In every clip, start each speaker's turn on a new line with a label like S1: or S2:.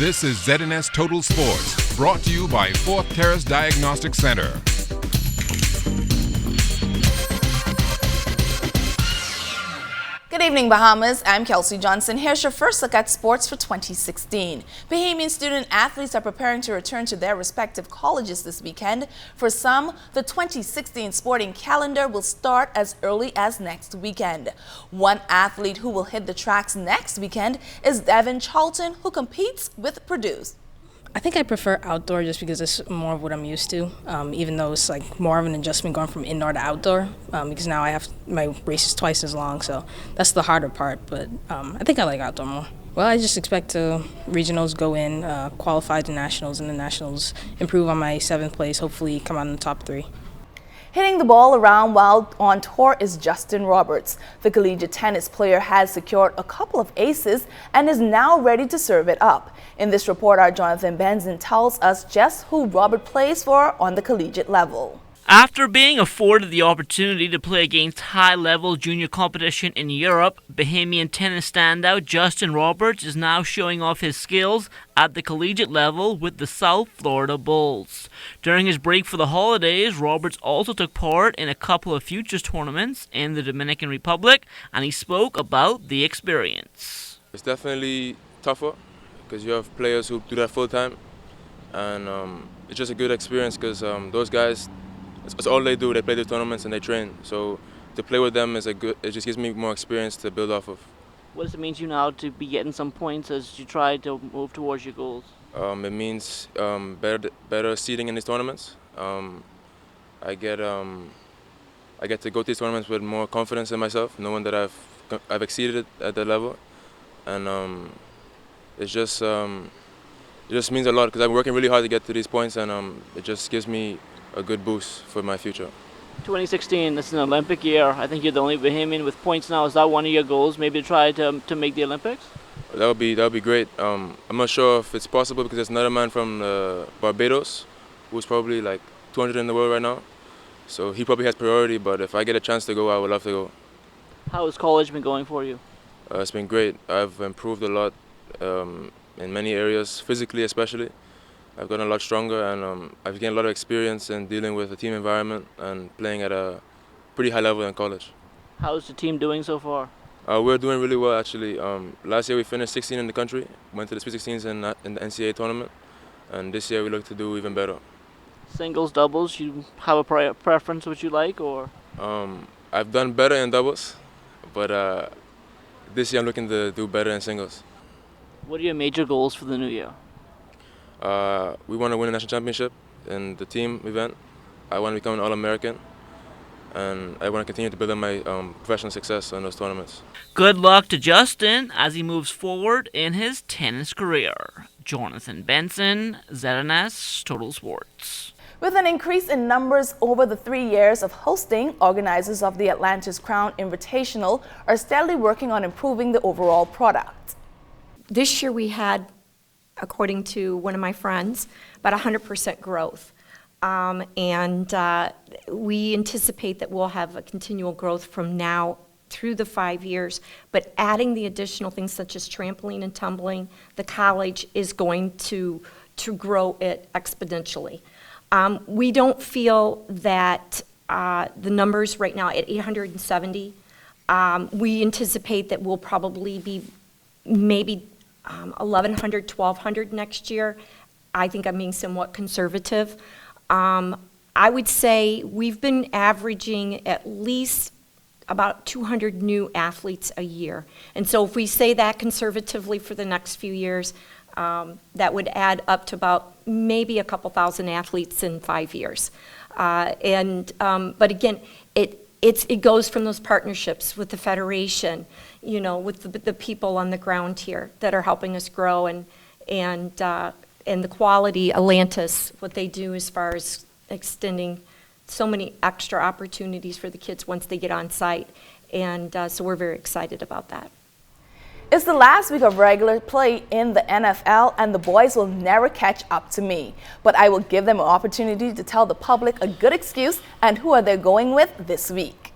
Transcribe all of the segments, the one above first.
S1: This is ZNS Total Sports, brought to you by Fourth Terrace Diagnostic Center.
S2: Good evening, Bahamas. I'm Kelsey Johnson. Here's your first look at sports for 2016. Bahamian student athletes are preparing to return to their respective colleges this weekend. For some, the 2016 sporting calendar will start as early as next weekend. One athlete who will hit the tracks next weekend is Devin Charlton, who competes with Purdue.
S3: I think I prefer outdoor just because it's more of what I'm used to, even though it's like more of an adjustment going from indoor to outdoor, because now I have my races twice as long, so that's the harder part, but I think I like outdoor more. Well, I just expect to regionals go in, qualify to nationals, and the nationals improve on my 7th place, hopefully come out in the top 3.
S2: Hitting the ball around while on tour is Justin Roberts. The collegiate tennis player has secured a couple of aces and is now ready to serve it up. In this report, our Jonathan Benson tells us just who Robert plays for on the collegiate level.
S4: After being afforded the opportunity to play against high-level junior competition in Europe, Bahamian tennis standout Justin Roberts is now showing off his skills at the collegiate level with the South Florida Bulls. During his break for the holidays, Roberts also took part in a couple of futures tournaments in the Dominican Republic, and he spoke about the experience.
S5: It's definitely tougher because you have players who do that full-time, and it's just a good experience because those guys, it's all they do. They play the tournaments and they train. So to play with them it just gives me more experience to build off of.
S4: What does it mean to you now to be getting some points as you try to move towards your goals?
S5: It means better seeding in these tournaments. I get to go to these tournaments with more confidence in myself, knowing that I've exceeded at that level, and it just means a lot because I'm working really hard to get to these points, and it just gives me a good boost for my future.
S4: 2016, this is an Olympic year. I think you're the only Bahamian with points now. Is that one of your goals, maybe to try to make the Olympics?
S5: That would be great. I'm not sure if it's possible because there's another man from Barbados who's probably like 200 in the world right now. So he probably has priority, but if I get a chance to go, I would love to go.
S4: How has college been going for you?
S5: It's been great. I've improved a lot in many areas, physically especially. I've gotten a lot stronger, and I've gained a lot of experience in dealing with a team environment and playing at a pretty high level in college.
S4: How's the team doing so far?
S5: We're doing really well, actually. Last year we finished 16 in the country, went to the Sweet 16s in the NCAA tournament, and this year we look to do even better.
S4: Singles, doubles, you have a preference what you like, or?
S5: I've done better in doubles, but this year I'm looking to do better in singles.
S4: What are your major goals for the new year?
S5: We want to win a national championship in the team event. I want to become an All-American, and I want to continue to build on my professional success in those tournaments.
S4: Good luck to Justin as he moves forward in his tennis career. Jonathan Benson, ZNS Total Sports.
S2: With an increase in numbers over the 3 years of hosting, organizers of the Atlantis Crown Invitational are steadily working on improving the overall product.
S6: This year we had, according to one of my friends, about 100% growth. We anticipate that we'll have a continual growth from now through the 5 years, but adding the additional things such as trampoline and tumbling, the college is going to grow it exponentially. We don't feel that the numbers right now at 870, we anticipate that we'll probably be maybe 1,100, 1,200 next year. I think I'm being somewhat conservative. I would say we've been averaging at least about 200 new athletes a year. And so if we say that conservatively for the next few years, that would add up to about maybe a couple thousand athletes in 5 years. But again, it goes from those partnerships with the federation, with the people on the ground here that are helping us grow, and the quality, Atlantis, what they do as far as extending so many extra opportunities for the kids once they get on site, and so we're very excited about that.
S2: It's the last week of regular play in the NFL, and the boys will never catch up to me. But I will give them an opportunity to tell the public a good excuse and who are they going with this week.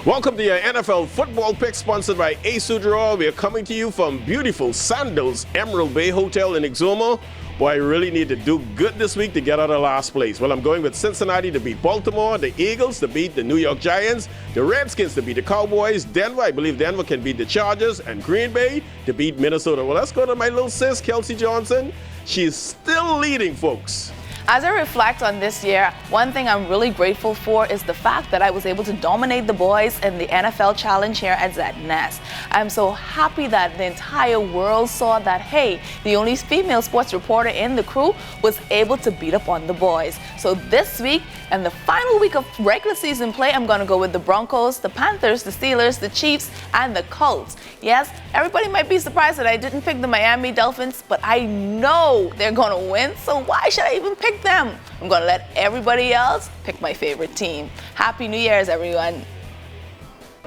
S7: Welcome to your NFL football pick sponsored by Ace Draw. We are coming to you from beautiful Sandals Emerald Bay Hotel in Exuma. Boy, I really need to do good this week to get out of last place. Well, I'm going with Cincinnati to beat Baltimore, the Eagles to beat the New York Giants, the Redskins to beat the Cowboys, Denver, I believe Denver can beat the Chargers, and Green Bay to beat Minnesota. Well, let's go to my little sis, Kelsey Johnson. She's still leading, folks.
S2: As I reflect on this year, one thing I'm really grateful for is the fact that I was able to dominate the boys in the NFL Challenge here at ZNS. I'm so happy that the entire world saw that, hey, the only female sports reporter in the crew was able to beat up on the boys. So this week and the final week of regular season play, I'm going to go with the Broncos, the Panthers, the Steelers, the Chiefs, and the Colts. Yes, everybody might be surprised that I didn't pick the Miami Dolphins, but I know they're going to win, so why should I even pick them? I'm going to let everybody else pick my favorite team. Happy New Year's, everyone.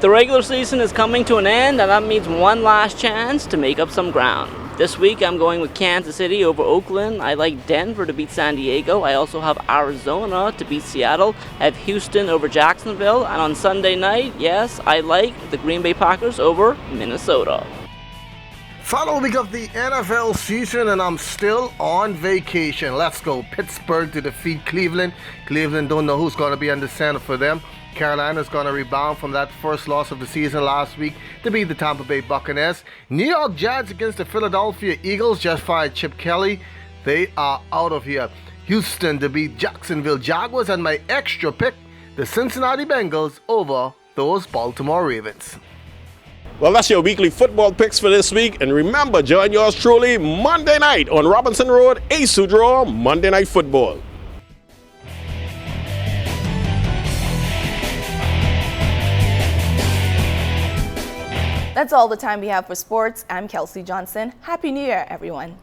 S4: The regular season is coming to an end, and that means one last chance to make up some ground. This week I'm going with Kansas City over Oakland. I like Denver to beat San Diego. I also have Arizona to beat Seattle. I have Houston over Jacksonville. And on Sunday night, yes, I like the Green Bay Packers over Minnesota.
S8: Final week of the NFL season, and I'm still on vacation. Let's go. Pittsburgh to defeat Cleveland. Cleveland don't know who's going to be on the center for them. Carolina's going to rebound from that first loss of the season last week to beat the Tampa Bay Buccaneers. New York Giants against the Philadelphia Eagles. Just fired Chip Kelly. They are out of here. Houston to beat Jacksonville Jaguars, and my extra pick, the Cincinnati Bengals over those Baltimore Ravens.
S7: Well, that's your weekly football picks for this week. And remember, join yours truly Monday night on Robinson Road, Ace Draw, Monday Night Football.
S2: That's all the time we have for sports. I'm Kelsey Johnson. Happy New Year, everyone.